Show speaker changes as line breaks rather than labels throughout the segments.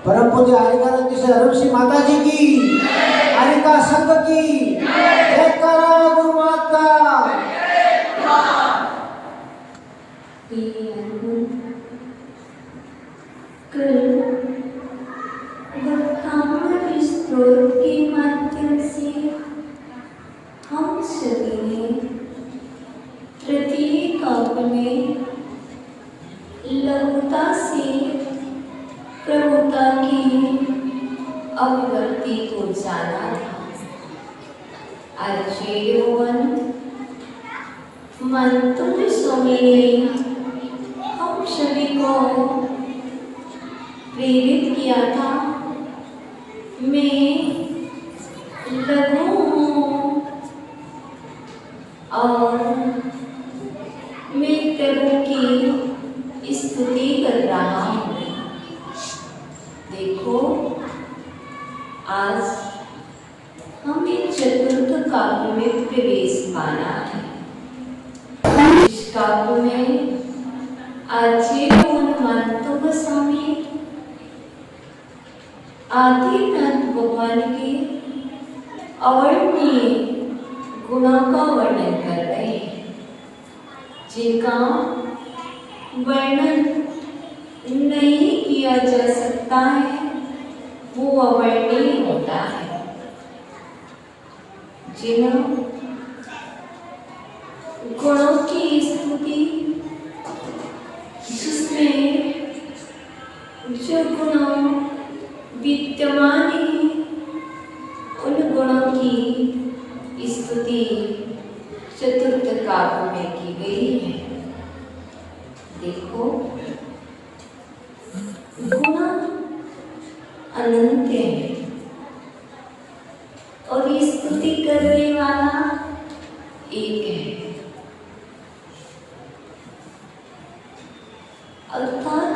परम पूज्य आर्यकानंद श्री माता जी की, आर्यका संघ की जयकारा, गुरु माता
स्त्रोत के माध्यम से हम सभी ने प्रत्येक अपने लघुता से प्रभुता की अभिव्यक्ति को जाना था। आचार्यवन मंतुल स्वामी ने हम सभी को प्रेरित किया था। मैं लघु हूँ और मैं प्रभु की स्तुति कर रहा हूँ। देखो, आज हमें चतुर्थ काव्य में प्रवेश पाना है। इस काव्य में आचार्य मंतुल स्वामी आदिनाथ भगवान के अवर्णनीय गुणों का वर्णन कर रहे हैं, जिनका वर्णन नहीं किया जा सकता है, वो अवर्णनीय होता है। जिन गुणों की स्तुति, जिसमें जो गुणों विद्यमान है, उन गुणों की स्तुति चतुर्थ काव्य में की गई है। देखो, गुण अनंत है और स्तुति करने वाला एक है। अर्थात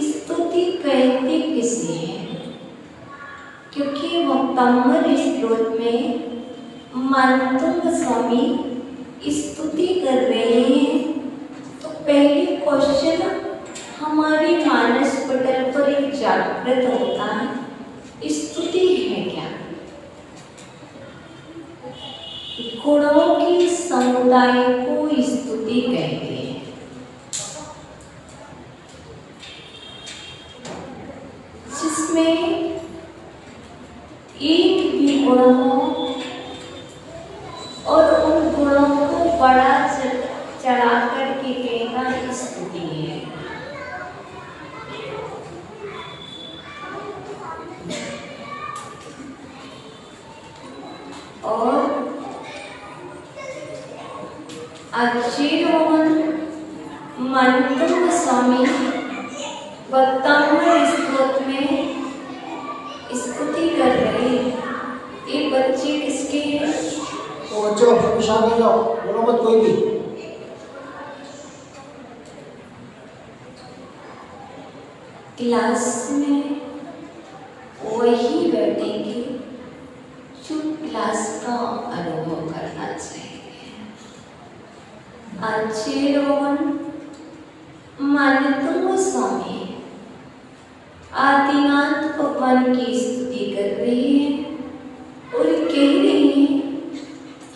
स्तुति कहते किसे हैं? क्योंकि वक्तामृत स्त्रोत में मंतुल स्वामी स्तुति कर रहे हैं, तो पहले क्वेश्चन हमारे मानस पटल पर एक जागृत होता है, स्तुति है क्या? गुणों के समुदाय को स्तुति कहते हैं। जिसमें एक भी गुण हो और उन गुणों को बड़ा चढ़ा करके कहना स्तुति है। और आचार्य मंतुल स्वामी वक्तामृत स्त्रोत में स्तुति कर रहे हैं। ये बच्चे किसके हैं?
पहुंचो, आगे जाओ, बोलो मत कोई भी।
क्लास में वही बैठेंगे जो क्लास का अनुभव करना चाहिए। आचार्य मंतुल स्वामी आदिनाथ भगवान की स्तुति कर रही है और कह रही है,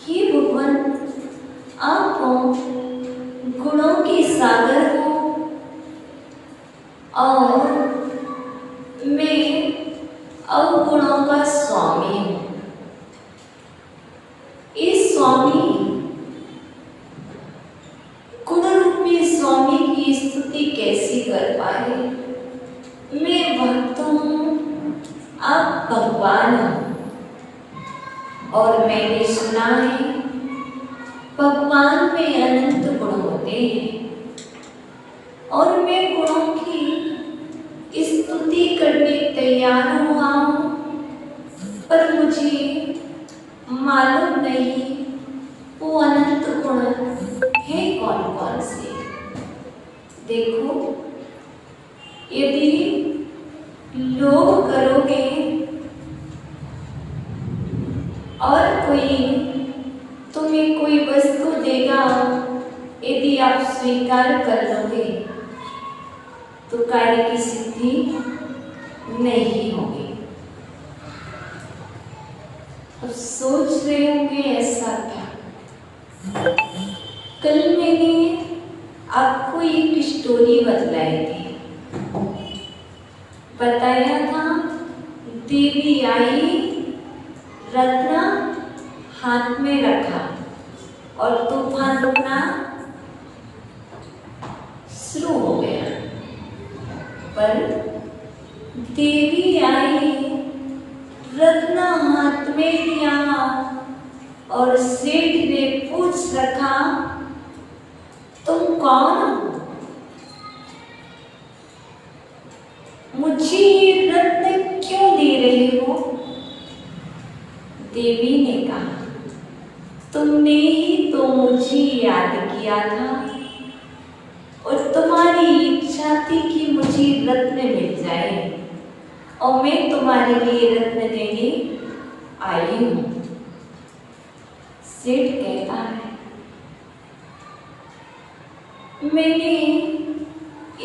हे भगवान, आप गुणों के सागर हो और मैं अवगुणों का स्वामी हूँ। इस स्वामी, गुण रूपी स्वामी की स्तुति कैसी कर पाए? मैं भक्त हूँ, आप भगवान हो। और मैंने सुना है भगवान में अनंत गुण होते हैं और मैं गुणों की स्तुति करने तैयार हुआ हूँ, पर मुझे मालूम नहीं वो अनंत गुण है कौन कौन से। देखो, यदि लोभ करोगे और कोई तुम्हें कोई वस्तु देगा, यदि आप स्वीकार कर लोगे तो कार्य की सिद्धि नहीं होगी। अब सोच रहे होंगे ऐसा क्या? कल मैंने आपको एक स्टोरी बतलाई थी। बताया था देवी आई, रत्न हाथ में रखा और तूफान रुकना शुरू हो गया। पर देवी आई, रत्न हाथ में लिया और सेठ ने पूछ रखा, तुम कौन हो? मुझे ये रत्न क्यों दे रहे हो? देवी ने कहा, तुमने ही तो मुझे याद किया था और तुम्हारी इच्छा थी कि मुझे रत्न मिल जाए और मैं तुम्हारे लिए रत्न देने आई हूं। सेठ कहता है, मैंने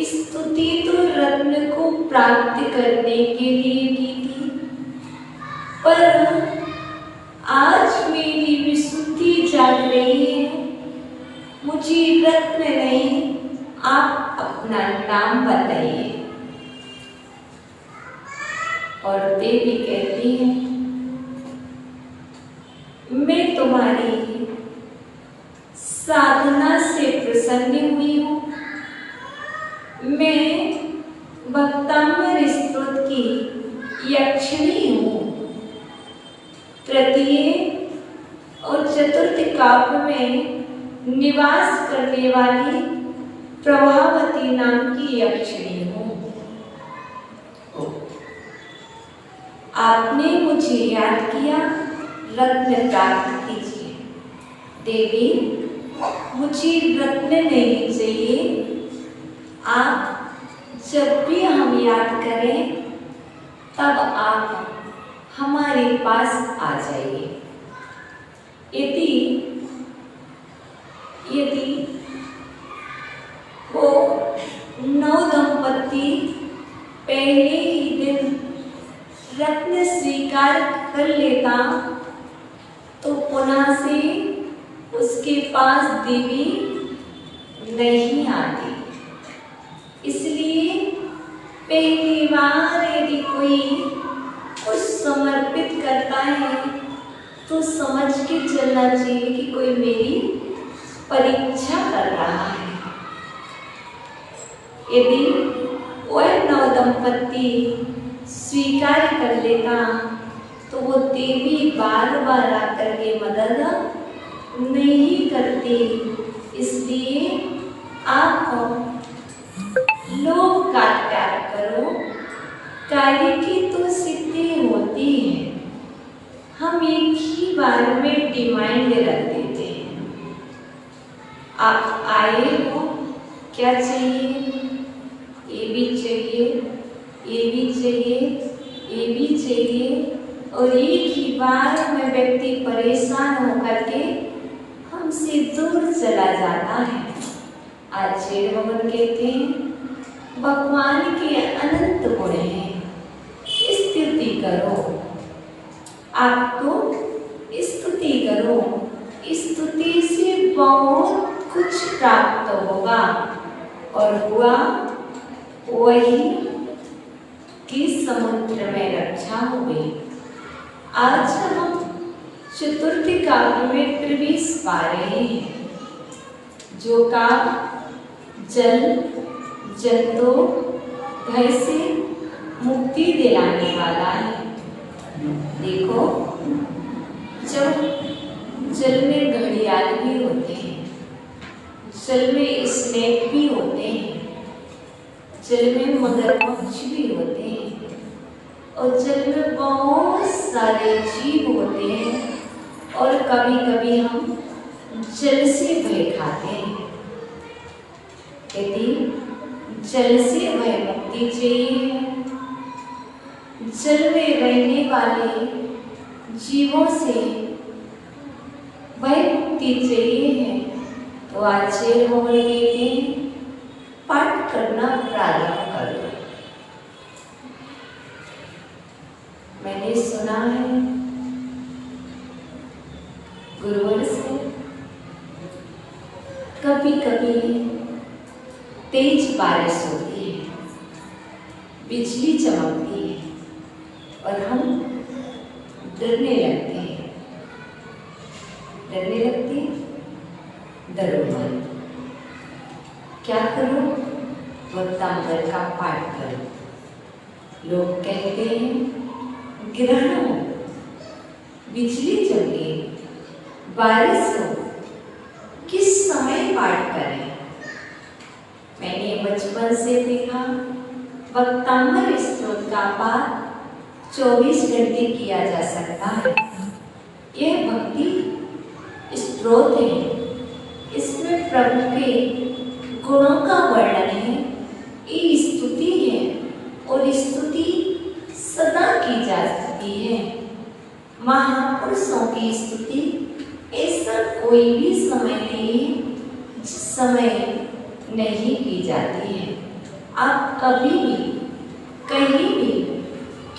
स्तुति तो रत्न को प्राप्त करने के लिए की थी, पर आज मेरी विशुद्धि जाग रही है। मुझे रत्न नहीं, आप अपना नाम बताइए। और देवी कहती है, मैं तुम्हारी साधना से प्रसन्न हुई हूँ। मैं भक्तामृत स्तोत्र की यक्षिणी हूँ। तृतीय और चतुर्थ काव्य में निवास करने वाली प्रभावती नाम की यक्षिणी हूँ। आपने मुझे याद किया, रत्न प्राप्त कीजिए। देवी, मुझे रत्न नहीं चाहिए। आप जब भी हम याद करें तब आप हमारे पास आ जाइए। यदि वो 9 दंपति पहले ही दिन रत्न स्वीकार कर लेता तो पुनः से उसके पास देवी नहीं आती। इसलिए पहली बार यदि कोई कुछ समर्पित करता है तो समझ के चलना चाहिए कि कोई मेरी परीक्षा कर रहा है। यदि वह 9 दंपति स्वीकार कर लेता तो वो देवी बार बार आकर के मदद नहीं करती। इसलिए आप लोभ का त्याग करो, कार्य की तो सिद्धि होती है। हम एक ही बार में डिमांड रख देते हैं। आप आए हो, क्या चाहिए? ये भी चाहिए, ये भी चाहिए, ये भी चाहिए, और एक ही बार में व्यक्ति परेशान होकर के हमसे दूर चला जाता है। आचार्य भगवान कहते हैं भगवान के अनंत गुण हैं, स्थिर करो, आप तो स्तुति करो, स्तुति से बहुत कुछ प्राप्त होगा। और हुआ वही कि समुद्र में रक्षा हो गई। आज हम चतुर्थी काव्य में प्रवेश पा रहे हैं, जो काव्य जल जंतु भय से मुक्ति दिलाने वाला है। देखो, जब जल में घड़ियाल भी होते हैं, जल में स्नेक भी होते हैं, जल में मगरमच्छ भी होते हैं, और जल में बहुत सारे जीव होते हैं। और कभी कभी हम जल से भय खाते हैं। यदि जल से भय मुक्ति चाहिए, जल में रहने वाले जीवों से भय मुक्ति चाहिए है, तो आचार्य मोहन कहते हैं, पाठ करना प्रारंभ कर दो। मैंने सुना है गुरुवर से, कभी कभी तेज बारिश होती है, बिजली चमकती है और हम डरने लगते हैं। डरने लगते हैं, डरो मत। क्या करो? वक्तांबर का पाठ करो। लोग कहते हैं ग्रहण हो, बिजली चमके, बारिश हो, किस समय पाठ करें? मैंने बचपन से देखा, वक्तांबर स्तोत्र का पाठ 24 घंटे किया जा सकता है। यह भक्ति स्तोत्र है, इसमें प्रभु के गुणों का वर्णन है, ये स्तुति है और स्तुति सदा की जा सकती है। महापुरुषों की स्तुति ऐसा कोई भी समय नहीं है जिस समय नहीं की जाती है। आप कभी भी, कहीं भी,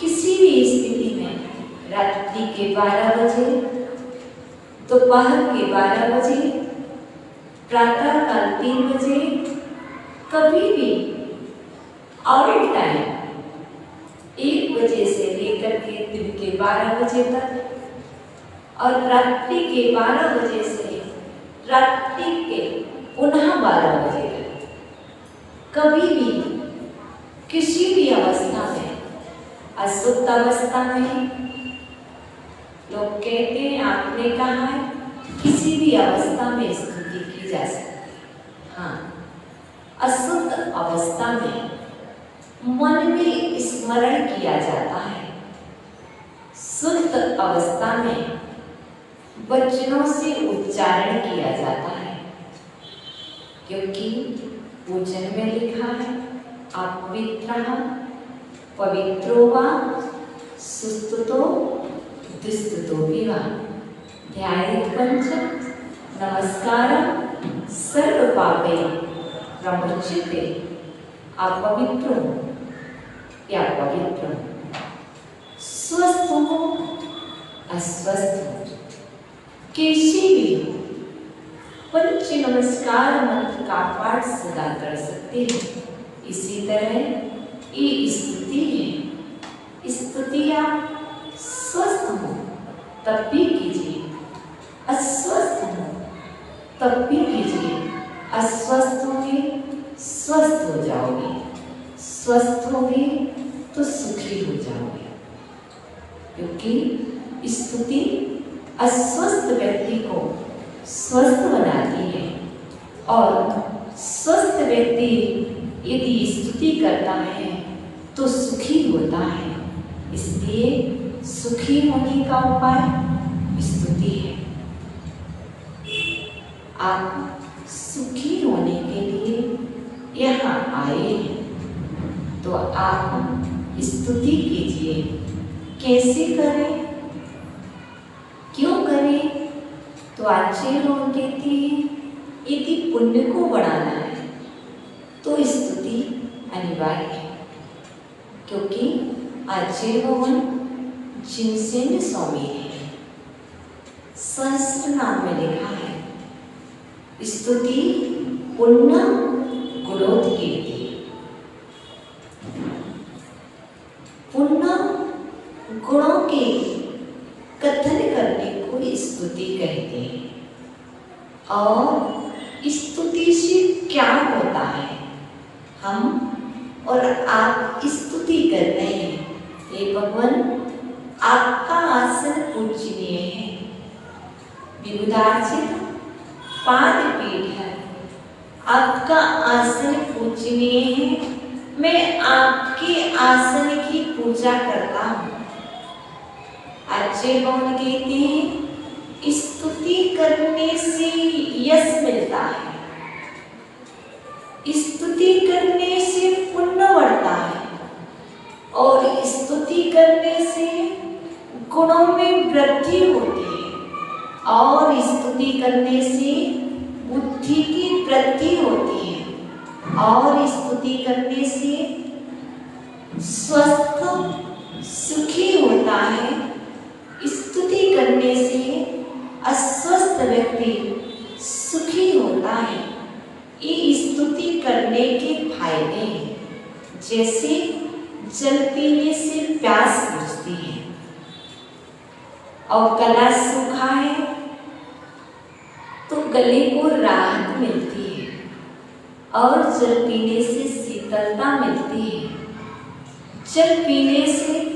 किसी भी स्थिति में रात्रि के 12 बजे, दोपहर के 12 बजे, प्रातः काल 3 बजे, कभी भी ऑल टाइम 1 बजे से लेकर के दिन के 12 बजे तक और रात्रि के 12 बजे से रात्रि के पुनः 12 बजे तक, कभी भी, किसी भी अवस्था में, अशुद्ध अवस्था में, लोग कहते हैं, आपने कहा है किसी भी अवस्था में स्तुति की जा सकती है। हाँ, अशुद्ध अवस्था में मन में स्मरण किया जाता है, शुद्ध अवस्था में वचनों से उच्चारण किया जाता है, क्योंकि पूजन में लिखा है, आप पवित्रः पवित्रो वा सुस्तुतो दुस्तुतो विवा ध्यायेत् पंच नमस्कारं सर्व पापे प्रमुच्यते। आप पवित्र हो या पवित्र हो, स्वस्थ हो अस्वस्थ हो, कैसे भी हो, पंच नमस्कार मंत्र का पाठ सदा कर सकते हैं। इसी तरह ये स्तुति है। स्तुति आप स्वस्थ हो तब भी कीजिए, अस्वस्थ हो तब भी कीजिए। अस्वस्थ होंगे, स्वस्थ हो जाओगे, स्वस्थ होंगे तो सुखी हो जाओगे, क्योंकि स्तुति अस्वस्थ व्यक्ति को स्वस्थ बनाती है और स्वस्थ व्यक्ति यदि स्तुति करता है तो सुखी होता है। इसलिए सुखी होने का उपाय स्तुति है। आप सुखी होने के लिए यहाँ आए हैं तो आप स्तुति कीजिए। कैसे करें, क्यों करें? तो आचार्य लोग कहते हैं, यदि पुण्य को बढ़ाना है तो स्तुति अनिवार्य है, क्योंकि आचार्य भगवान जिनसेन स्वामी ने सहस्त्र नाम में लिखा है, स्तुति पुण्य गुणोत्कीर्ति। पुण्य गुणों के कथन करने को स्तुति कहते हैं। और स्तुति से क्या होता है? हम और आप स्तुति कर रहे हैं, हे भगवान आपका आसन पूजनीय है, विबुधार्चित पाद पीठ है, आपका आसन पूजनीय है, मैं आपके आसन की पूजा करता हूँ। आचार्य भगवान कहते हैं स्तुति करने से यश मिलता है, स्तुति करने से पुण्य बढ़ता है, और स्तुति करने से गुणों में वृद्धि होती है, और स्तुति करने से बुद्धि की वृद्धि होती है, और स्तुति करने से स्वस्थ सुखी होता है। स्तुति करने से अस्वस्थ व्यक्ति सुखी होता है। ये स्तुति करने के फायदे हैं। जैसे जल पीने से प्यास बुझती है, और गला सूखा है तो गले को राहत मिलती है, और जल पीने से शीतलता मिलती है। जल पीने से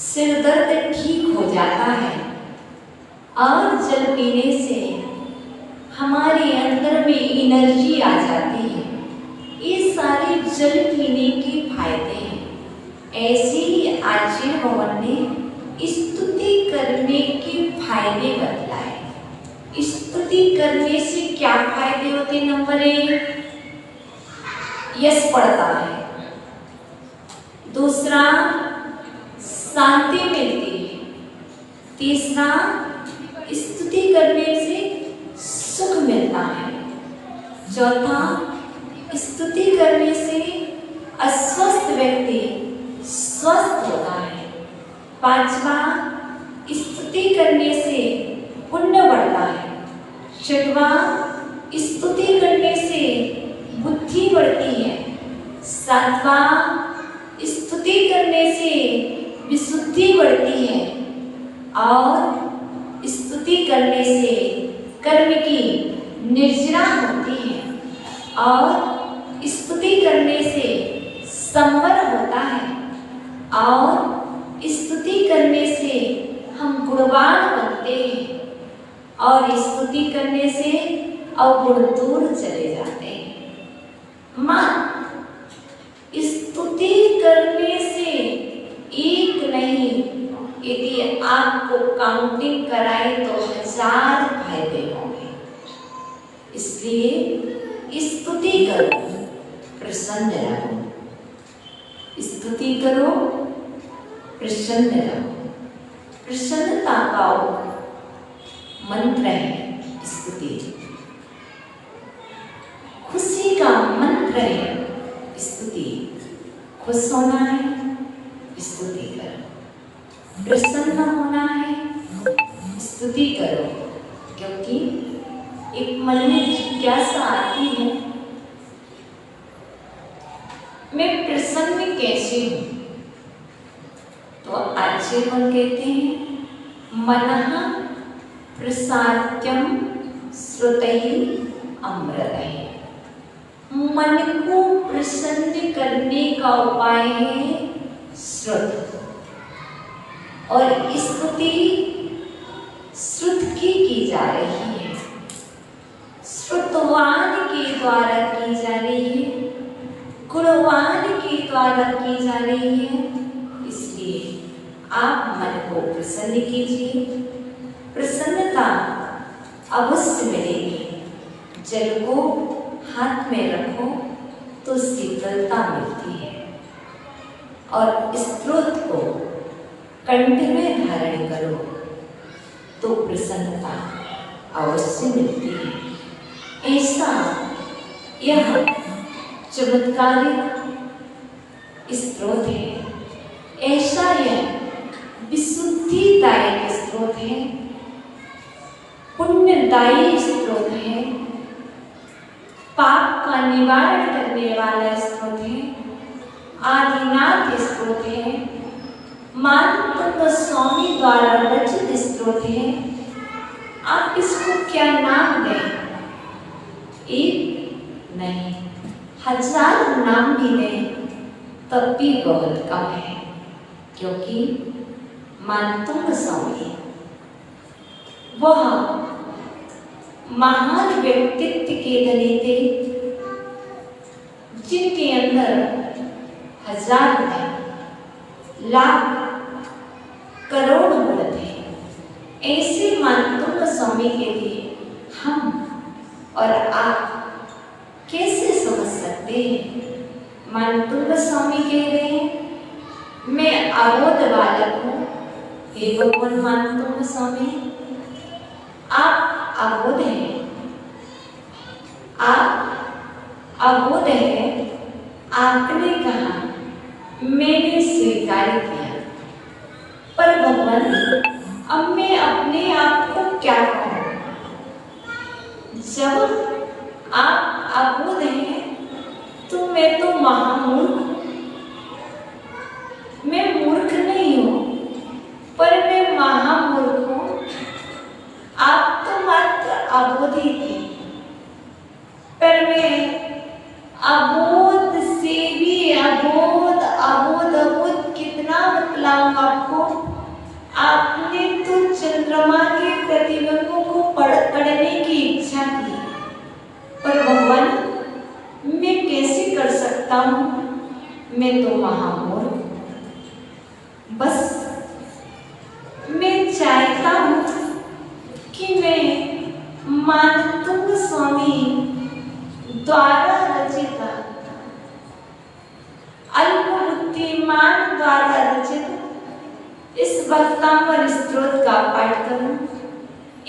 सिर दर्द ठीक हो जाता है, और जल पीने से हमारे अंदर में एनर्जी आ जाती है। ये सारे जल पीने के फायदे हैं। ऐसे ही आचार्य भगवान ने स्तुति करने के फायदे बतलाए। स्तुति करने से क्या फायदे होते? नंबर 1 यश बढ़ता है, दूसरा शांति मिलती है, तीसरा स्तुति करने से सुख मिलता है, चौथा स्तुति करने से अस्वस्थ व्यक्ति स्वस्थ होता है, पांचवा स्तुति करने से पुण्य बढ़ता है, छठवा स्तुति करने से बुद्धि बढ़ती है, सातवा स्तुति करने से विशुद्धि बढ़ती है, और स्तुति करने से कर्म की निर्जरा होती है, और स्तुति करने से संवर होता है, और स्तुति करने से हम गुणवान बनते हैं, और स्तुति करने से अवगुण दूर चले जाते हैं। मां स्तुति करने से एक नहीं, यदि आपको काउंटिंग कराए तो 1000 फायदे होंगे। इसलिए स्तुति करो, प्रसन्न रहो। स्तुति करो, प्रसन्न रहो। प्रसन्नता का मंत्र है स्तुति, खुशी का मंत्र है स्तुति। खुश होना है, स्तुति करो। प्रसन्न होना है, स्तुति करो। क्योंकि एक मन में जिज्ञासा आती है, मैं प्रसन्न कैसे हूं? तो आचार्य कहते हैं मनः प्रसाद्यम श्रुतैः अमृतैः। मन को प्रसन्न करने का उपाय है श्रुत, और स्तुति श्रुत की जा रही है, श्रुतवान के द्वारा की जा रही है, गुणवान के द्वारा की जा रही है। इसलिए आप मन को प्रसन्न कीजिए, प्रसन्नता अवश्य मिलेगी। जल को हाथ में रखो तो शीतलता मिलती है, और स्रोत को कंठ में धारण करो तो प्रसन्नता अवश्य मिलती है। ऐसा यह चमत्कारिक स्रोत है, ऐसा यह विश्व बुद्धिदायक स्रोत है, पुण्यदायी स्रोत है, पाप का निवारण करने वाला स्रोत है, आदिनाथ स्रोत है, मानव स्वामी द्वारा रचित स्रोत है। आप इसको क्या नाम दें? एक नहीं, 1000 नाम भी दें तब भी बहुत कम है, क्योंकि मानतुंग स्वामी वह महान व्यक्तित्व के धनी थे, जिनके अंदर 1000 नहीं, लाख करोड़ गुण थे। ऐसे मानतुंग स्वामी के लिए हम और आप कैसे समझ सकते हैं? मानतुंग स्वामी कह रहे हैं, मैं अबोध बालक हूँ। हे भगवान मानतुंग स्वामी, आप अबोध हैं, आप अबोध हैं। आपने कहा, मैंने स्वीकार किया, पर भगवान अब मैं अपने आप को क्या कहूँ? जब आप अबोध हैं तो मैं तो महामूर्ख, मैं मूर्ख नहीं हूँ, पर मैं महामूर्ख हूँ। आप तो मात्र अबोध ही थे, पर मैं अबोध से भी अबोध, अबोध अबोध कितना बतलाऊं आपको? आपने तो चंद्रमा के प्रतिबिंबों को पढ़ने की इच्छा की, पर भगवान मैं कैसे कर सकता हूँ? मैं तो महामूर्ख। बस मैं चाहता हूँ कि मैं मानतुंग स्वामी द्वारा रचित, अल्पबुद्धिमान द्वारा रचित इस भक्तांबर स्तोत्र का पाठ करूं।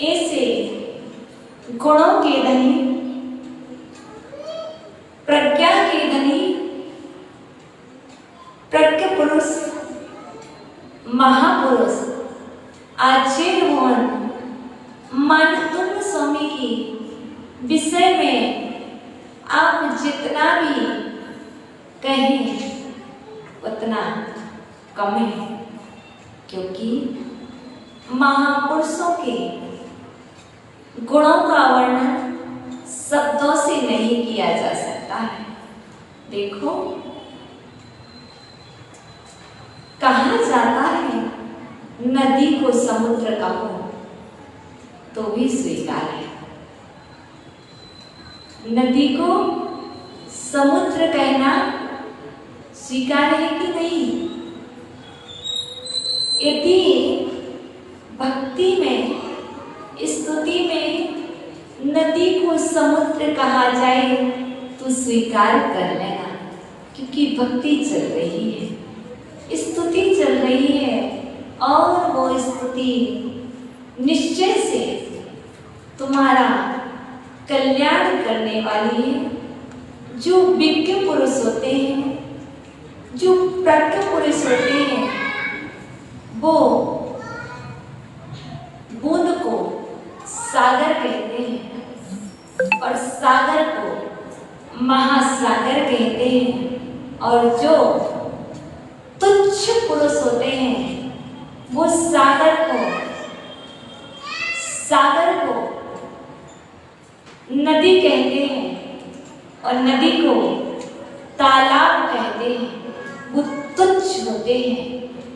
ऐसे गुणों के धनी, प्रज्ञा के धनी, प्रज्ञ पुरुष, महापुरुष आचार्य भगवान मानतुंग स्वामी की विषय में आप जितना भी कहें उतना कम है, क्योंकि महापुरुषों के गुणों का वर्णन शब्दों से नहीं किया जा सकता है। देखो, कहा जाता है नदी को समुद्र कहो तो भी स्वीकार है। नदी को समुद्र कहना स्वीकार है कि नहीं? यदि भक्ति में, स्तुति में नदी को समुद्र कहा जाए तो स्वीकार कर लेना, क्योंकि भक्ति चल रही है, स्तुति चल रही है, और वो स्तुति निश्चय से तुम्हारा कल्याण करने वाली है। जो विज्ञ पुरुष होते हैं, जो प्रज्ञ पुरुष होते हैं, वो बूंद को सागर कहते हैं और सागर को महासागर कहते हैं, और जो तुच्छ पुरुष होते हैं वो सागर को नदी कहते हैं और नदी को तालाब कहते हैं। वो तुच्छ होते हैं,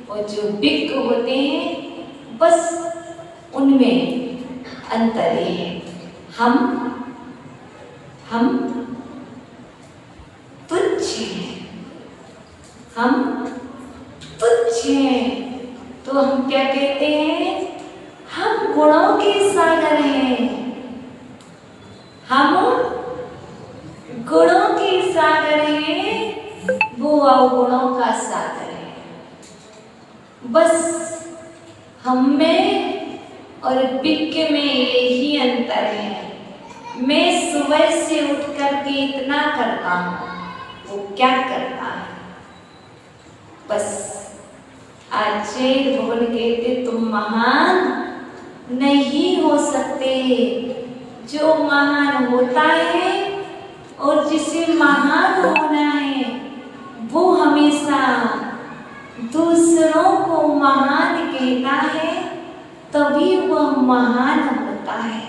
और जो विज्ञ होते हैं बस उनमें अंतर है। हम तुच्छ हैं, हम तुच्छ हैं, तो हम क्या कहते हैं? हम गुणों के सागर हैं, हम गुणों के सागर हैं, वो अवगुणों का सागर है। बस हम में और विज्ञ में यही अंतर है। मैं सुबह से उठ करके इतना करता हूँ, वो क्या करता है? बस आचार्य भगवान कहते तुम महान नहीं हो सकते। जो महान होता है और जिसे महान होना है वो हमेशा दूसरों को महान कहता है, तभी वह महान होता है।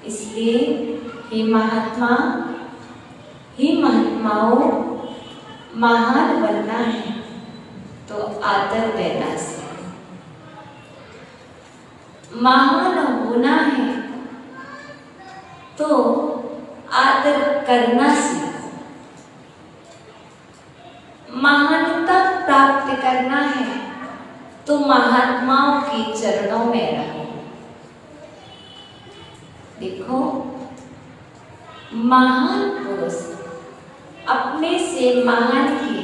इसलिए हे महात्मा, हे महात्माओं, महान बनना है तो आदर देना सीखो। महान होना है तो आदर करना सीखो। महानता प्राप्त करना है तो महात्माओं के चरणों में रहो। देखो, महान पुरुष अपने से महान की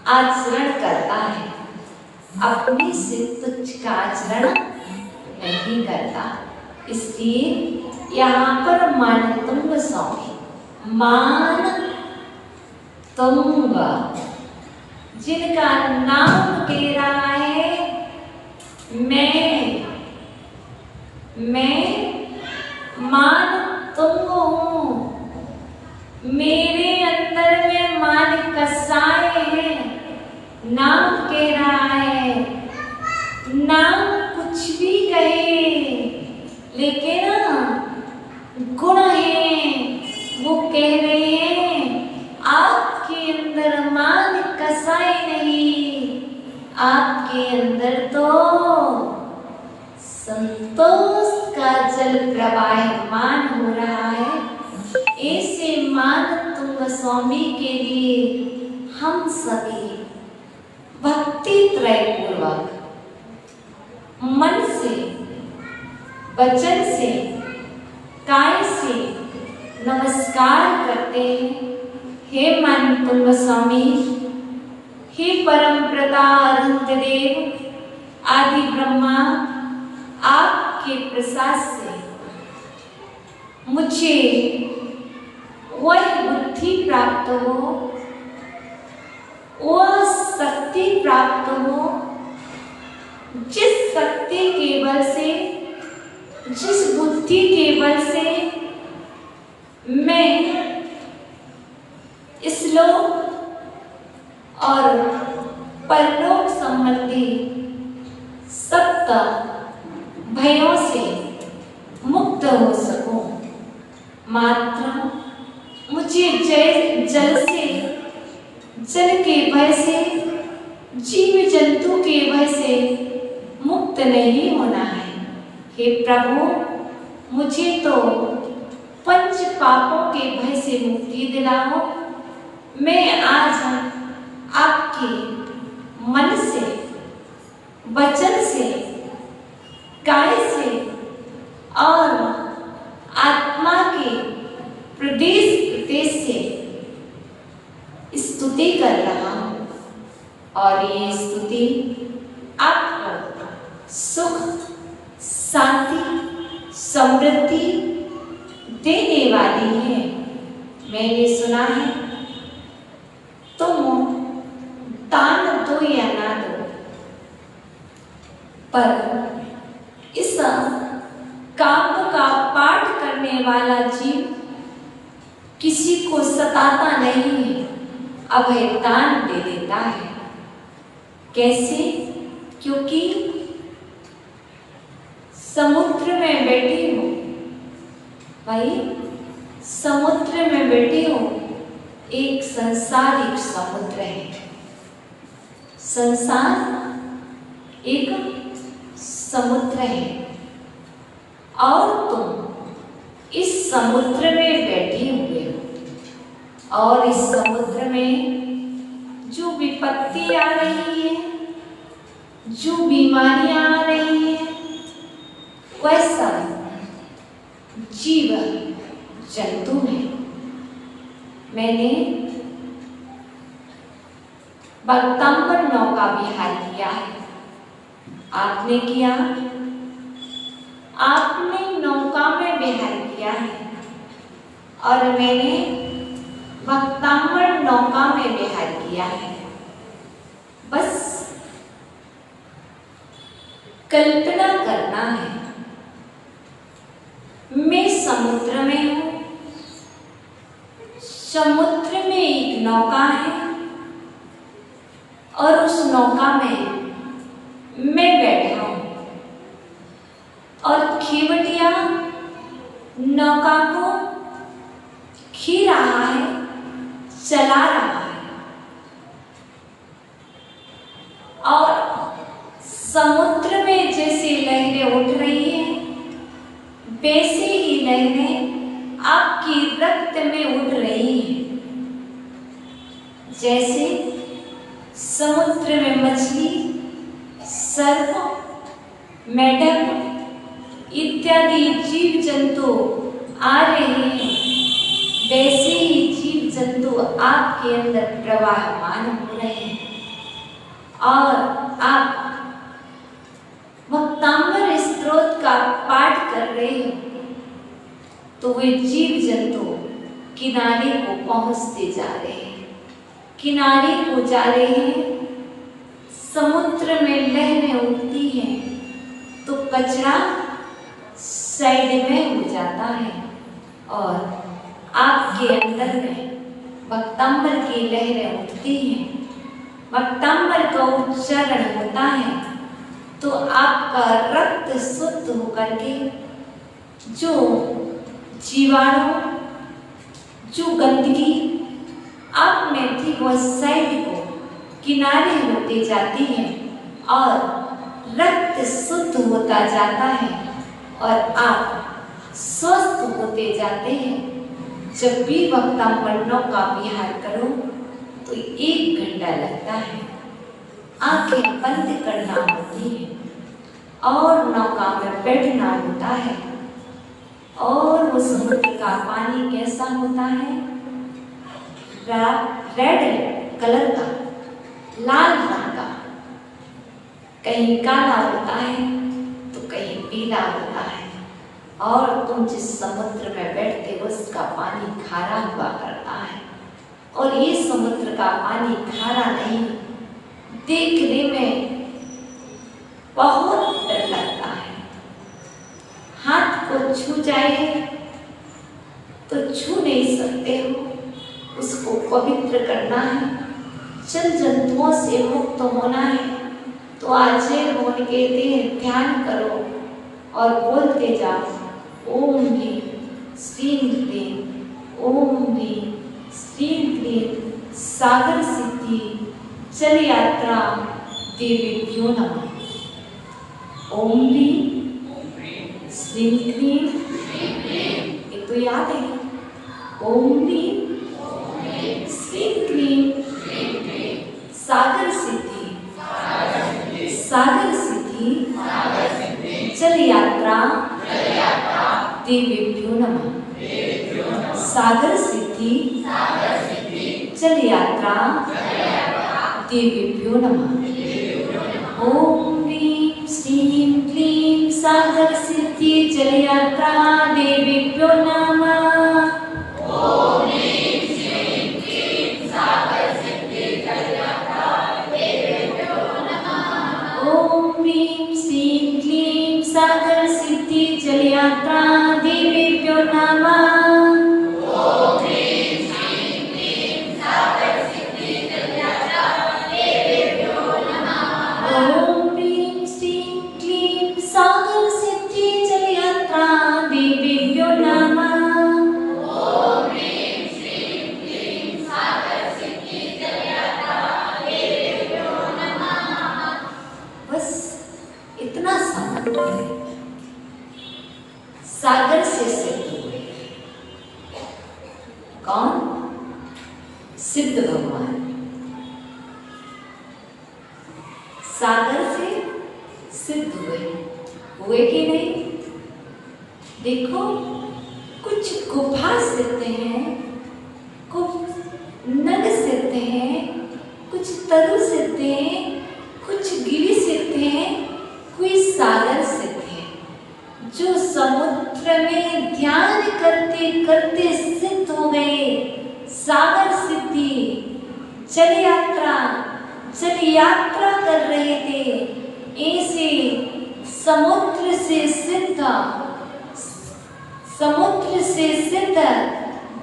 आचरण करता है, अपने से तुच्छ का आचरण नहीं करता। इसलिए यहाँ पर मान तुंग स्वामी, मान तुंग, जिनका नाम कह रहा है मैं मान तुंग हूँ, मेरे अंदर में मान कसाए हैं। नाम कह रहा है, नाम कुछ भी कहे लेकिन गुण है वो कह रहे हैं आपके अंदर मान कसाए नहीं, आपके अंदर तो संतोष का जल प्रवाहमान हो रहा है। ऐसे मान तुंग स्वामी के लिए हम सभी भक्ति त्रय पूर्वक मन से, वचन से, काय से नमस्कार करते हैं। हे मान तुंग स्वामी, हे परम प्रताप देव आदि ब्रह्मा, आपके प्रसाद से मुझे वह बुद्धि प्राप्त हो, वह शक्ति प्राप्त हो, जिस शक्ति के बल से, जिस बुद्धि के बल से मैं इस लोक और परलोक संबंधी सप्त भयों से मुक्त हो सकूं। मात्र मुझे जल से, जल के भय से, जीव जंतु के भय से मुक्त नहीं होना है। हे प्रभु, मुझे तो पंच पापों के भय से मुक्ति दिलाओ। मैं आज आपके मन से, वचन से, काय से और आत्मा के प्रदेश से स्तुति कर रहा हूँ और ये स्तुति आपको सुख, शांति, समृद्धि देने वाली है। मैंने सुना है तुम दान दो या ना दो, पर इस काव्य का पाठ करने वाला जीव किसी को सताता नहीं है, अभय दान दे देता है। कैसे? क्योंकि समुद्र में बैठी हो भाई, समुद्र में बैठे हो, एक संसार एक समुद्र है। संसार एक समुद्र है और तुम इस समुद्र में बैठे हुए हो और इस समुद्र में जो विपत्ति आ रही है, जो बीमारियां आ रही है, वैसा जीव जंतु है। मैंने भक्तांबर नौका विहार किया है, आपने किया, आपने नौका में विहार किया है और मैंने भक्तांबर नौका में विहार किया है। बस कल्पना करना है, मैं समुद्र में हूं, समुद्र में एक नौका है और उस नौका में मैं बैठा हूं और खेवटिया नौका को खी रहा है, चला रहा है और समुद्र में जैसे लहरें उठ रही हैं वैसे ही लहरें आपकी रक्त में उठ रही हैं। जैसे समुद्र में मछली, सर्प, मेढक इत्यादि जीव जंतु आ रहे हैं, वैसे ही जीव जंतु आपके अंदर प्रवाहमान हो रहे हैं और आप भक्तांबर स्त्रोत का पाठ कर रहे हो तो वे जीव जंतु किनारे को पहुंचते जा रहे हैं, किनारे को जा रहे हैं। समुद्र में लहरें उठती हैं तो कचरा साइड में हो जाता है और आपके अंदर में भक्तांबर की लहरें उठती हैं, भक्तांबर का उच्चारण होता है तो आपका रक्त शुद्ध होकर के जो जीवाणु, जो गंदगी आप में थी वह साइड को किनारे होते जाती है और रक्त शुद्ध होता जाता है और आप स्वस्थ होते जाते हैं। जब भी भक्तांबरों का विहार करो तो 1 घंटा लगता है, आंखें बंद करना होती है और नौका में बैठना होता है और वो समुद्र का पानी कैसा होता है, रेड कलर का, लाल रंग का, कहीं काला होता है तो कहीं पीला होता है और तुम जिस समुद्र में बैठते हो उसका पानी खारा हुआ करता है और ये समुद्र का पानी खारा नहीं, देखने में बहुत डर लगता है। हाथ को छू जाए तो छू नहीं सकते हो, उसको पवित्र करना है, चल जंतुओं से मुक्त होना है तो आज मोन कहते हैं ध्यान करो और बोलते जाओ ओम ह्रीं श्रीं क्लीं, ओम ह्रीं श्रीं क्लीं सागर सिद्धि चल यात्रा देवीभ्यो नमः। ओम ह्रीं श्रीं क्लीं, ये तो याद है, ओम ह्रीं श्रीं क्लीं सागर सिद्धि, सागर सिद्धि चल यात्रा देवीभ्यो नमः। सागर सिद्धि चल यात्रा देवीभ्यो नमः। ओम ह्रीं श्रीं क्लीं सागर सिद्धि चल यात्रा देवीभ्यो नमः। ओम ह्रीं श्रीं क्लीं सागर सिद्धि चल यात्रा देवीभ्यो नमः। ओम ह्रीं श्रीं क्लीं सागर सिद्धि चल यात्रा देवीभ्यो नमः। सागर से सिद्ध हुए, कौन? सिद्ध भगवान। सागर से सिद्ध हुए कि नहीं? देखो कुछ गुफा सिद्ध हैं, कुछ नग सिद्ध हैं, कुछ तरु सिद्ध हैं, कुछ गिरि सिद्ध हैं, कोई सागर सिद्ध है जो समुद्र में ध्यान करते करते सिद्ध हो गए। सागर सिद्धि चल यात्रा कर रहे थे, ऐसे समुद्र से सिद्ध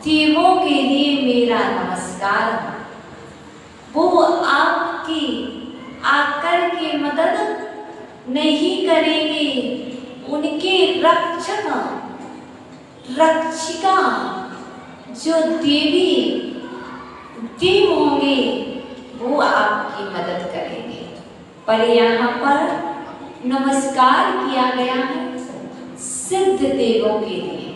देवों के लिए मेरा नमस्कार। वो आपकी आकर के मदद नहीं करेंगे, उनके रक्षिका जो देवी देव होंगे वो आपकी मदद करेंगे। पर यहाँ पर नमस्कार किया गया है सिद्ध देवों के लिए,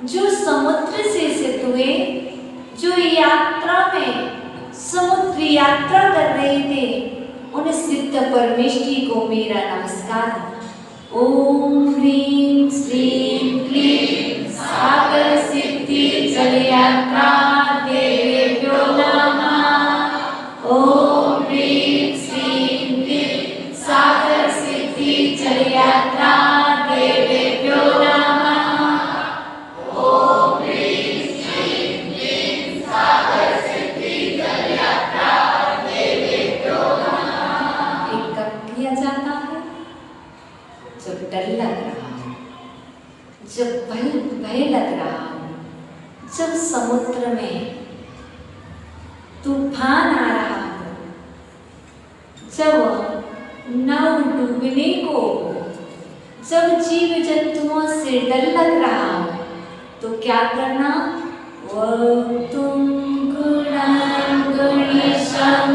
जो समुद्र से सिद्ध हुए, जो यात्रा में समुद्र यात्रा कर रहे थे, उन सिद्ध परमेष्ठी को मेरा नमस्कार। ओम ह्रीं श्रीं क्लीं सागर सिद्धि जल यात्रा देवेभ्यो नमः। ओम ह्रीं श्रीं क्लीं सागर सिद्धि जल यात्रा देवेभ्यो नमः। ओम ह्रीं श्रीं क्लीं सागर सिद्धि जल यात्रा देवेभ्यो नमः। एक कब किया जाता है जब डर लग रहा हो, जब भय लग रहा हो, जब समुद्र में तूफान आ रहा हो, जब नाव डूबने को हो, जब जीव जंतुओं से डर लग रहा हो, तो क्या करना? तुम गुणेशम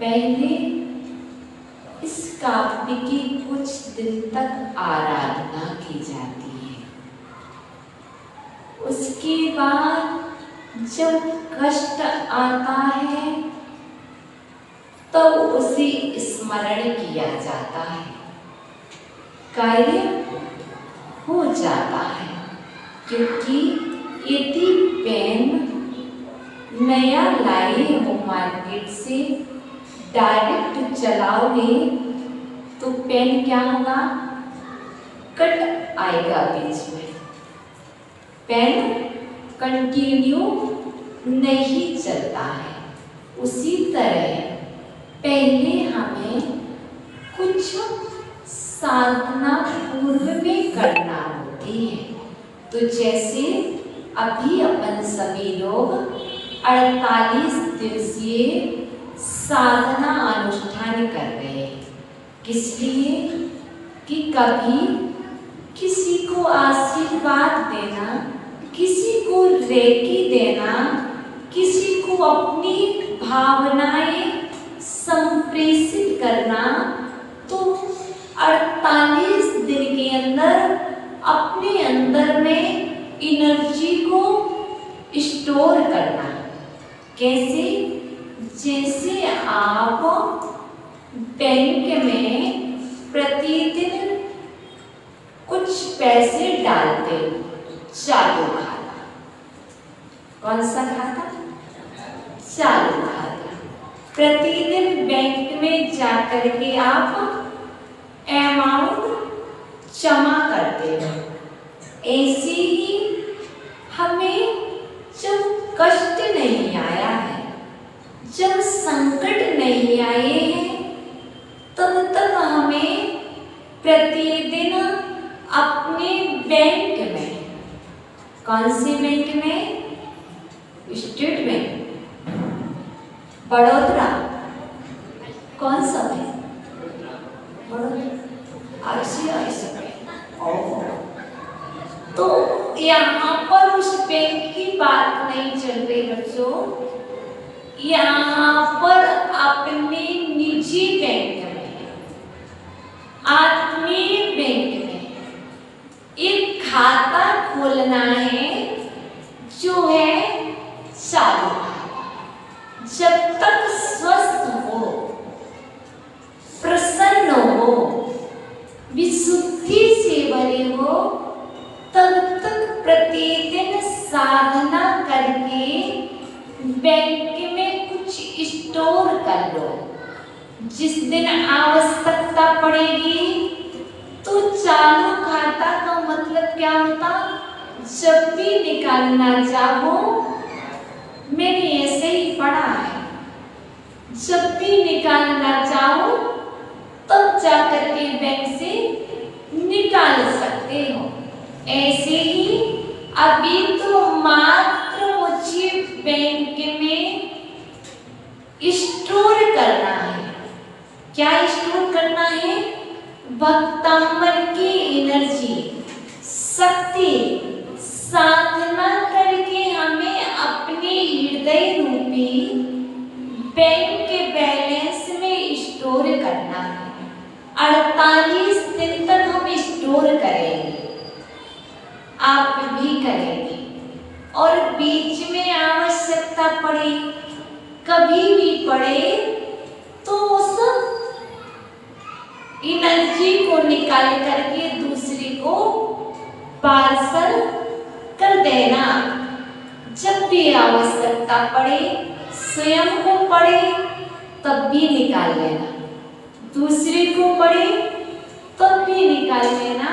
पहले इस काव्य की कुछ दिन तक आराधना की जाती है। उसके बाद जब कष्ट आता है तब उसे स्मरण किया जाता है, कार्य हो जाता है। क्योंकि यदि पेन नया लाए हो मार्केट से, डायरेक्ट चलाओगे तो पेन क्या होगा? कट आएगा बीच में, पेन कंटिन्यू नहीं चलता है। उसी तरह पहले हमें कुछ साधना पूर्व में करना होती है। तो जैसे अभी अपन सभी लोग 48 दिवसीय साधना अनुष्ठान कर रहे हैं। किस लिए? कि कभी किसी को आशीर्वाद देना, किसी को रेकी देना, किसी को अपनी भावनाएं संप्रेषित करना, तो 48 दिन के अंदर अपने अंदर में एनर्जी को स्टोर करना। कैसे? जैसे आप बैंक में प्रतिदिन कुछ पैसे डालते हो, चालू खाता। कौन सा खाता? चालू खाता। प्रतिदिन बैंक में जाकर के आप अमाउंट जमा करते हो। ऐसे ही हमें जब कष्ट नहीं आया है, जब संकट नहीं आए हैं, तब तक हमें प्रतिदिन अपने बैंक में, कौन से बैंक में? स्टेट बैंक, बड़ोदरा। कौन सा बैंक? बड़ोदरा, ICICI बैंक। ओह, तो यहाँ पर उस बैंक की बात नहीं चल रही बच्चों, यहाँ पर अपने निजी बैंक में, आत्मीय बैंक में एक खाता खोलना है जो है चालू। जब तक स्वस्थ हो, प्रसन्न हो, विशुद्धि से भरे हो, तब तक प्रतिदिन साधना करके बैंक में कुछ स्टोर कर लो। जिस दिन आवश्यकता पड़ेगी तो चालू खाता का मतलब क्या होता? जब भी निकालना चाहो, मैंने ऐसे ही पढ़ा है, जब भी निकालना चाहो तब जाकर के बैंक से निकाल सकते हो। ऐसे ही अभी तो मात्र मुझे बैंक में स्टोर करना है। क्या स्टोर करना है? भक्तांबर की एनर्जी, शक्ति, साधना करके हमें अपने हृदय रूपी बैंक के बैलेंस में स्टोर करना है। 48 दिन तक हम स्टोर करेंगे, आप भी करेंगे, और बीच में आवश्यकता पड़े, कभी भी पड़े, तो उस एनर्जी को निकाल करके दूसरे को पार्सल कर देना। जब भी आवश्यकता पड़े, स्वयं को पड़े तब भी निकाल लेना, दूसरे को पड़े तब भी निकाल लेना।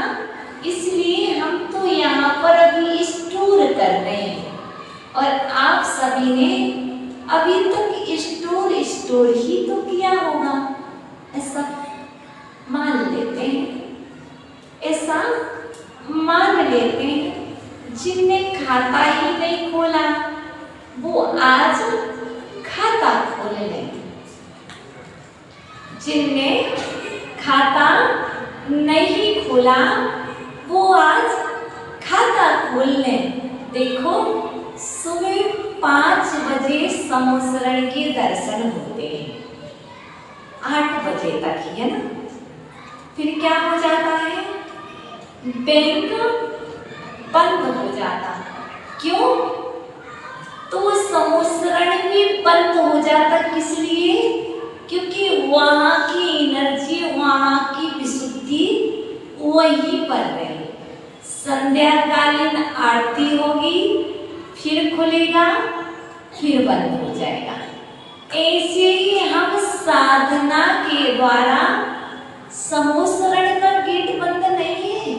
इसलिए हम तो यहाँ पर अभी स्टोर कर रहे हैं, और आप सभी ने अभी तक स्टोर ही तो किया होगा, ऐसा मान लेते हैं, ऐसा मान लेते हैं। जिनने खाता ही नहीं खोला वो आज खाता खोल लें, जिनने खाता नहीं खोला वो आज खाता खोल लें। देखो, सुबह 5 बजे समोसरण के दर्शन होते हैं, 8 बजे तक ही, है ना? फिर क्या हो जाता है? बैंक बंद हो जाता। क्यों? तो समोसरण भी बंद हो जाता। किस लिए? क्योंकि वहां की एनर्जी, वहां की विशुद्धि वहीं पर रहे। संध्याकालीन आरती होगी, फिर खुलेगा, फिर बंद हो जाएगा। ऐसे ही हम साधना के द्वारा, समोसरण का गेट बंद नहीं है,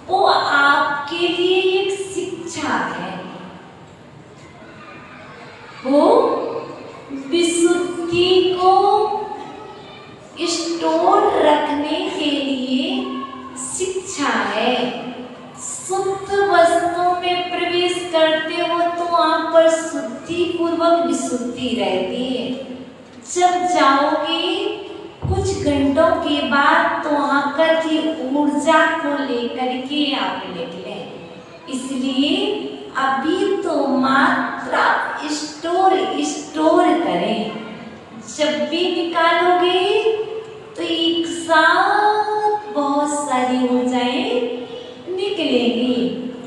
वो आपके लिए एक शिक्षा है। वो विशुद्धि को स्टोर रखने के लिए शिक्षा है। शुद्ध वस्तु में प्रवेश करते हो तो वहां पर शुद्धि पूर्वक विशुद्धि रहती है। जब जाओगे कुछ घंटों के बाद तो वहां की ऊर्जा को लेकर के आप निकले। इसलिए अभी तो मात्र स्टोर करें। जब भी निकालोगे तो एक साथ बहुत सारी ऊर्जाएं निकलेंगी।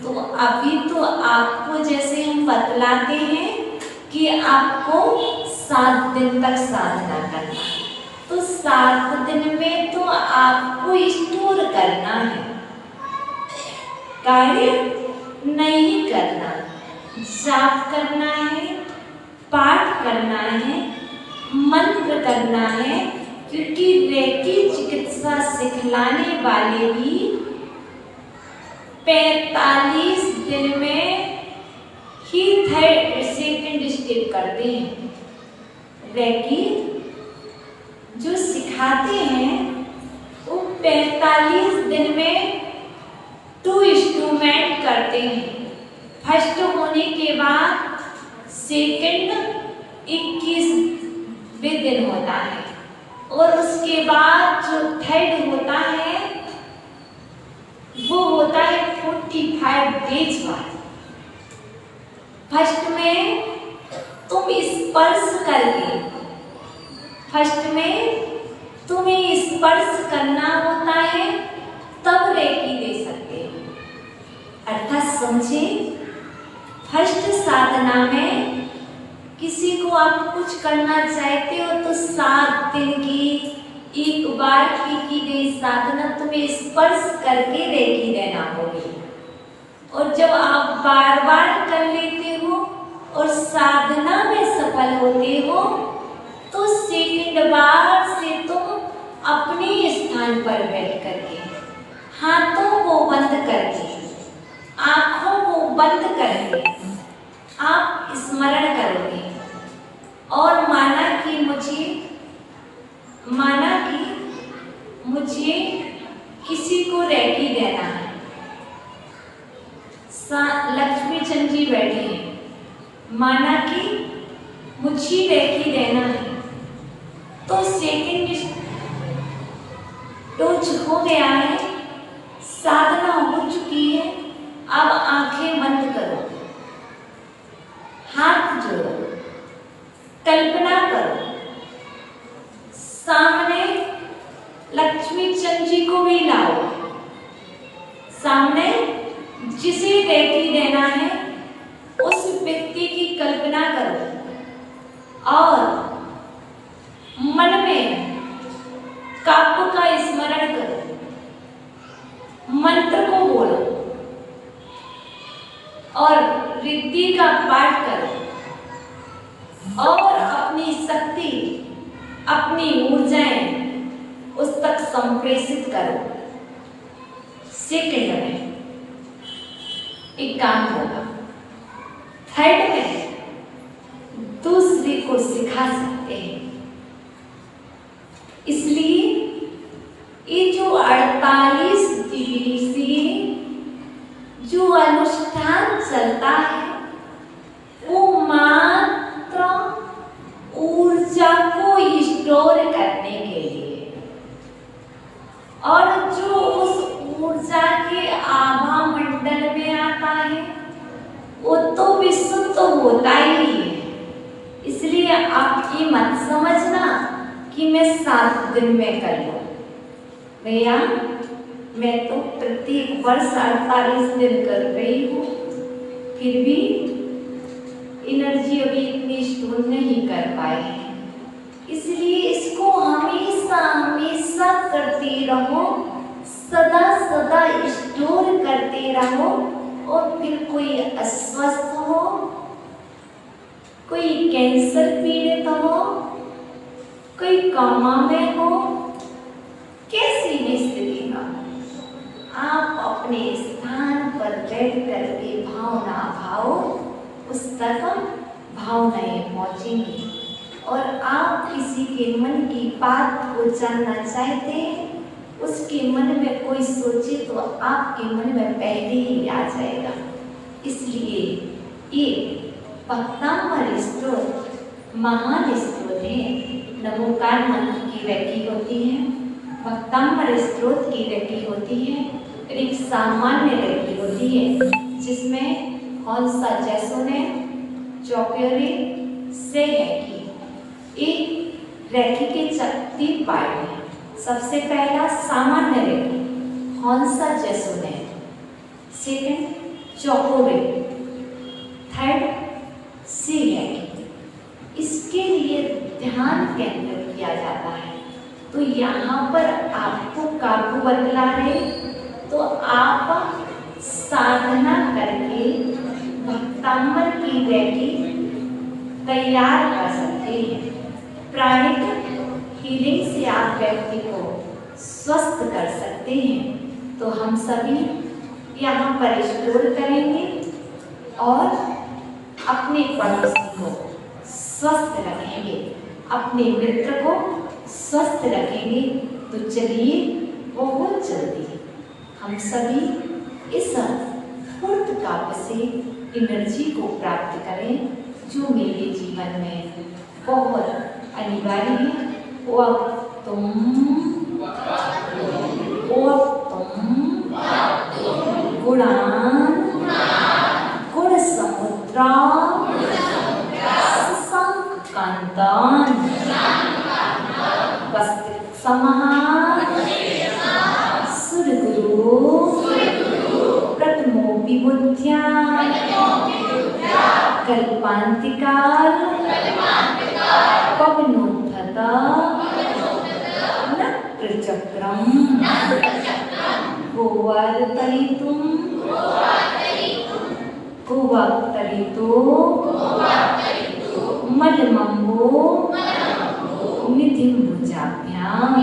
तो अभी तो आपको जैसे हम बतलाते हैं कि आपको 7 दिन तक साधना करना है, तो 7 दिन में तो आपको स्टोर करना है, कार्य नहीं करना। जाप करना है, पाठ करना है, मंत्र करना है, क्योंकि रेकी चिकित्सा सिखलाने वाले भी 45 दिन में ही 2nd स्टेप करते हैं। रेकी जो सिखाते हैं वो 45 दिन में 2 इंस्ट्रूमेंट करते हैं। फर्स्ट होने के बाद 2nd, 21वें दिन होता है और उसके बाद जो थर्ड होता है वो होता है 45 डेज बाद। फर्स्ट में तुम स्पर्श करके, फर्स्ट में तुम्हें स्पर्श करना होता है तब रेकी दे सकते हो। अर्थात समझे, फर्स्ट साधना में किसी को आप कुछ करना चाहते हो तो 7 दिन की एक बार की गई साधना तुम्हें स्पर्श करके रेकी देना होगी। और जब आप बार बार कर लेते हो और साधना में सफल होते हो तो सेकंड बार से तुम अपने स्थान पर बैठ करके हाथों को बंद करके, आंखों को बंद करके आप स्मरण करोगे और माना कि मुझे किसी को रेकी देना है। लक्ष्मी चंद जी बैठे हैं, माना कि मुझे रेकी देना है तो सेकंड डोज हो गया है, साधना हो चुकी है। अब आंखें बंद करो, हाथ जोड़ो, कल्पना करो सामने लक्ष्मी चंद जी को भी लाओ, सामने जिसे रेकी देना है उस व्यक्ति की कल्पना करो और मन में काव्य का स्मरण करो, मंत्र को बोलो और रिद्धि का पाठ करो और अपनी शक्ति, अपनी ऊर्जाएं उस तक संप्रेषित करो। सेकंड में एक काम होगा, थर्ड में दूसरे को सिखा सकते हैं। इसलिए ये जो 48 दिवसीय जो अनुष्ठान चलता है वो मात्र ऊर्जा को स्टोर करने के लिए, और जो उस ऊर्जा के आभा मंडल में आता है वो तो विशुद्ध होता ही है। इसलिए आप ये मत समझना कि मैं 7 दिन में कर लूं। भैया, मैं तो प्रत्येक वर्ष 48 दिन कर रही हूँ, फिर भी एनर्जी अभी इतनी स्टोर नहीं कर पाए हैं। इसलिए इसको हमेशा हमेशा करते रहो, सदा सदा स्टोर करते रहो। और फिर कोई अस्वस्थ हो, कोई कैंसर पीड़ित हो, कोई कोमा में हो, कैसी भी स्थिति में आप अपने स्थान पर बैठ करके भावना भाव, उस तक भावनाएं पहुंचेंगी। और आप किसी के मन की बात को जानना चाहते हैं, उसके मन में कोई सोचे तो आपके मन में पहले ही आ जाएगा। इसलिए ये भक्तामृत स्तोत्र महान स्तोत्र है। नमोकार मंत्र की रेकी होती है, भक्तामृत स्तोत्र की रेकी होती है, एक सामान्य रेकी होती है जिसमें हौंसा जैसों ने चौक्योरी से रेकी। एक रेकी के 3 पार्ट हैं। सबसे पहला सामान्य रेकी, हौंसा जैसों ने, सेकंड चौकोरे, थर्ड सी रेकी। इसके लिए ध्यान केंद्रित किया जाता है। तो यहाँ पर आपको काबू बदला रहे तो आप साधना करके भक्तामृत की रेकी तैयार कर सकते हैं। प्राणिक हीलिंग से आप व्यक्ति को स्वस्थ कर सकते हैं। तो हम सभी यहाँ पर स्टोर करेंगे और अपने पड़ोसी को स्वस्थ रखेंगे, अपने मित्र को स्वस्थ रखेंगे। तो चलिए बहुत जल्दी हम सभी इस फूर्त काव्य से एनर्जी को प्राप्त करें जो मेरे जीवन में बहुत अनिवार्य है, वो अब तुम गुणान गुण समुद्रा संकांतान वस्त्रिक समाह सुरगुरु प्रथमो विबुद्ध्या कल्पांतिकाल पवनोद्धत नक्रचक्रम गोवर्तयितुं गोवक्तरितो मलमम्बो निधिं भुजाभ्याम्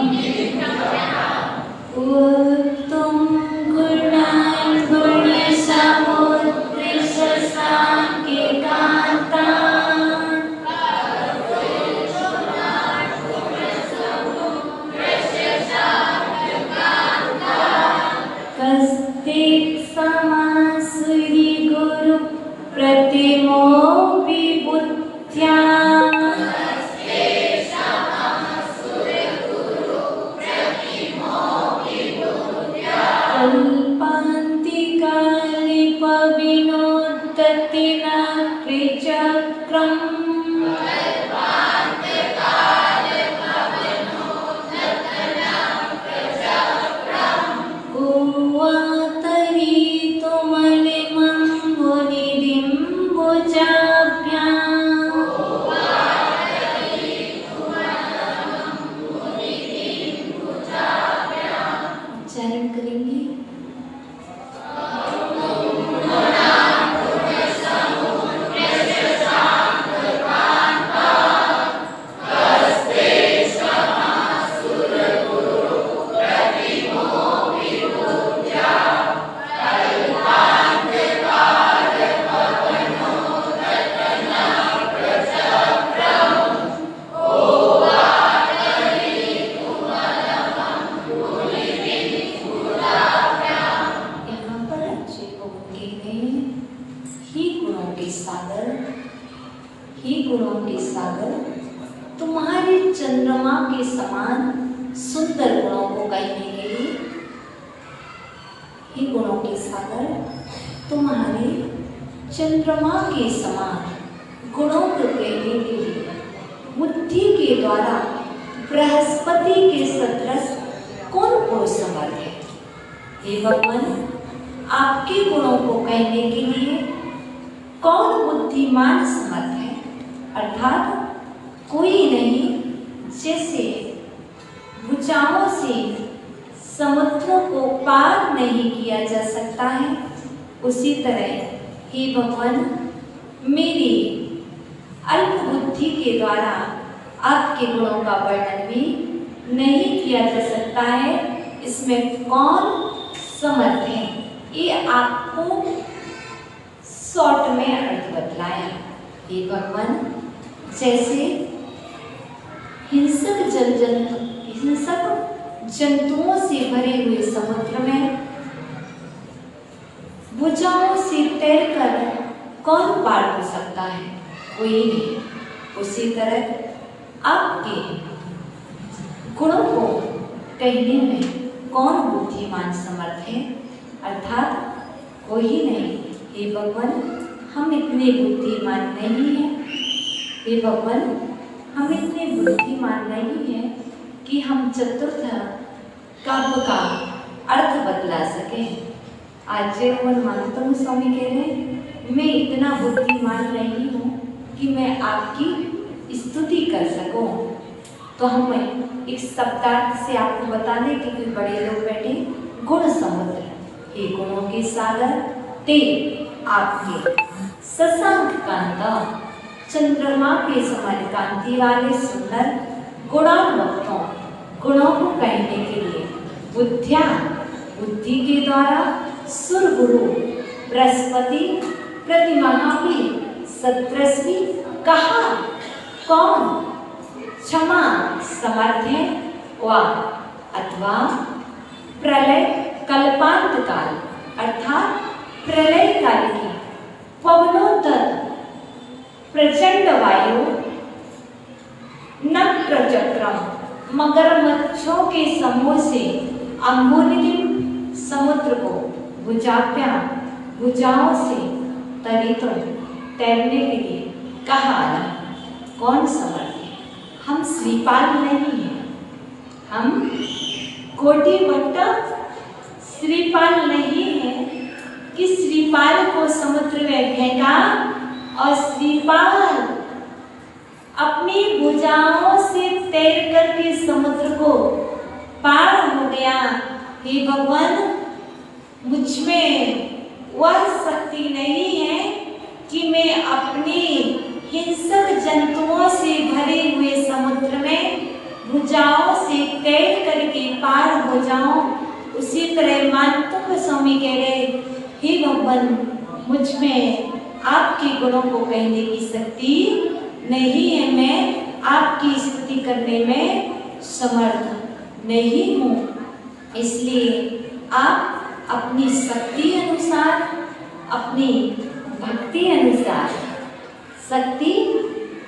उत्तम गुणान् गुणसमुद्रशशाङ्किकान्तान् समासुरी गुरु प्रतिमो विबुद्ध्या कल्पान्तिकाले पविनोदति नकृचक्रम् तुम्हारे चंद्रमा के समान सुंदर गुणों को कहने के लिए, ही गुणों के सागर तुम्हारे चंद्रमा के समान गुणों को कहने के लिए बुद्धि के द्वारा बृहस्पति के सदृश कौन पुरुष समर्थ है? हे भगवान, आपके गुणों को कहने के लिए कौन बुद्धिमान समर्थ है? अर्थात कोई नहीं, जैसे भुजाओं से समुद्रों को पार नहीं किया जा सकता है, उसी तरह हे भगवान, मेरी अल्प बुद्धि के द्वारा आपके गुणों का वर्णन भी नहीं किया जा सकता है। इसमें कौन समर्थ है? ये आपको शॉर्ट में अर्थ बतलाया। हे भगवान, जैसे हिंसक जंतुओं से भरे हुए समुद्र में भुजाओं से तैरकर कौन पार हो सकता है? कोई नहीं। उसी तरह आपके गुणों को कहने में कौन बुद्धिमान समर्थ है? अर्थात कोई नहीं। हे भगवान, हम इतने बुद्धिमान नहीं हैं। हे भगवान, हम इतने बुद्धिमान नहीं हैं कि हम चतुर्थ काव्य का अर्थ बतला सकें। आज जयवन मानतम स्वामी कह रहे हैं, मैं इतना बुद्धिमान नहीं हूँ कि मैं आपकी स्तुति कर सकूं। तो हम एक शब्दार्थ से आपको बता दें कि कोई बड़े लोग बैठे, गुण समुद्र, हे गुणों के सागर, ते आपके शशांक कांता, चंद्रमा के समान कांति वाले सुंदर गुणान्वक्तों, गुणों को कहने के लिए बुद्धि के द्वारा सुर गुरु बृहस्पति प्रतिमहावी सत्रस्वी कहा कौन क्षमा समर्थ है वा अथवा प्रलय कल्पांत काल अर्थात प्रलय काल की पवनोत्तर प्रचंड वायु, नक्रचक्रम, मगरमच्छों के समूह से अम्बुनिधिम समुद्र को भुजाओं से तरितों तैरने के लिए कहा आला। कौन समर्थ है? हम श्रीपाल नहीं हैं, हम कोटिभट्ट श्रीपाल नहीं है कि श्रीपाल को समुद्र में फेंका और श्रीपाल अपनी भुजाओं से तैर करके समुद्र को पार हो गया। हे भगवान, मुझ में वह शक्ति नहीं है कि मैं अपनी हिंसक जंतुओं से भरे हुए समुद्र में भुजाओं से तैर करके पार हो जाऊं। उसी तरह मानतुंग स्वामी कह रहे, हे भगवान, मुझ में आपके गुणों को कहने की शक्ति नहीं है, मैं आपकी स्तुति करने में समर्थ नहीं हूँ। इसलिए आप अपनी शक्ति अनुसार, अपनी भक्ति अनुसार, शक्ति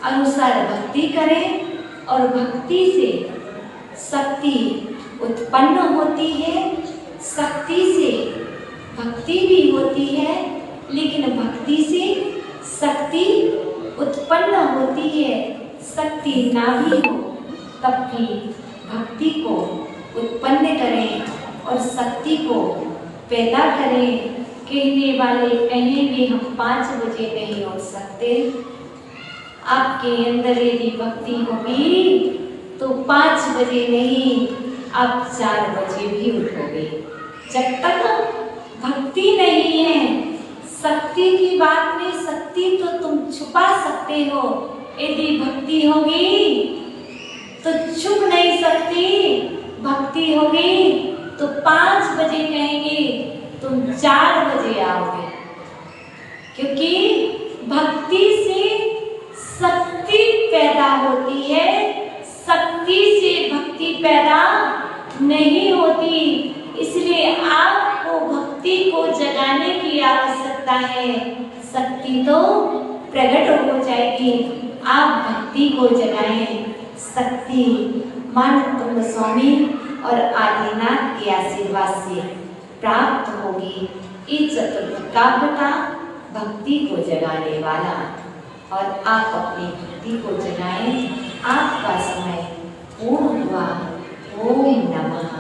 अनुसार भक्ति करें और भक्ति से शक्ति उत्पन्न होती है, शक्ति से भक्ति भी होती है, लेकिन भक्ति से शक्ति उत्पन्न होती है। शक्ति ना भी हो तब भी भक्ति को उत्पन्न करें और शक्ति को पैदा करें। कहने वाले कहीं भी हम 5 बजे नहीं उठ सकते। आपके अंदर यदि भक्ति होगी तो 5 बजे नहीं, आप 4 बजे भी उठोगे। जब तक भक्ति नहीं है, शक्ति की बात नहीं, शक्ति तो तुम छुपा सकते हो, यदि भक्ति होगी तो छुप नहीं सकती। भक्ति होगी तो 5 बजे कहेंगे, तुम 4 बजे आओगे, क्योंकि भक्ति से शक्ति पैदा होती है, शक्ति से भक्ति पैदा नहीं होती। इसलिए आपको भक्ति को जगाने की आवश्यकता है। शक्ति तो प्रकट हो जाएगी, आप भक्ति को जगाएं। शक्ति मानतुंग स्वामी और आदिनाथ के आशीर्वाद से प्राप्त होगी। इस चतुर्थ काव्य का भक्ति को जगाने वाला, और आप अपनी भक्ति को जगाएं। आपका समय पूर्ण हुआ। ओम नमः।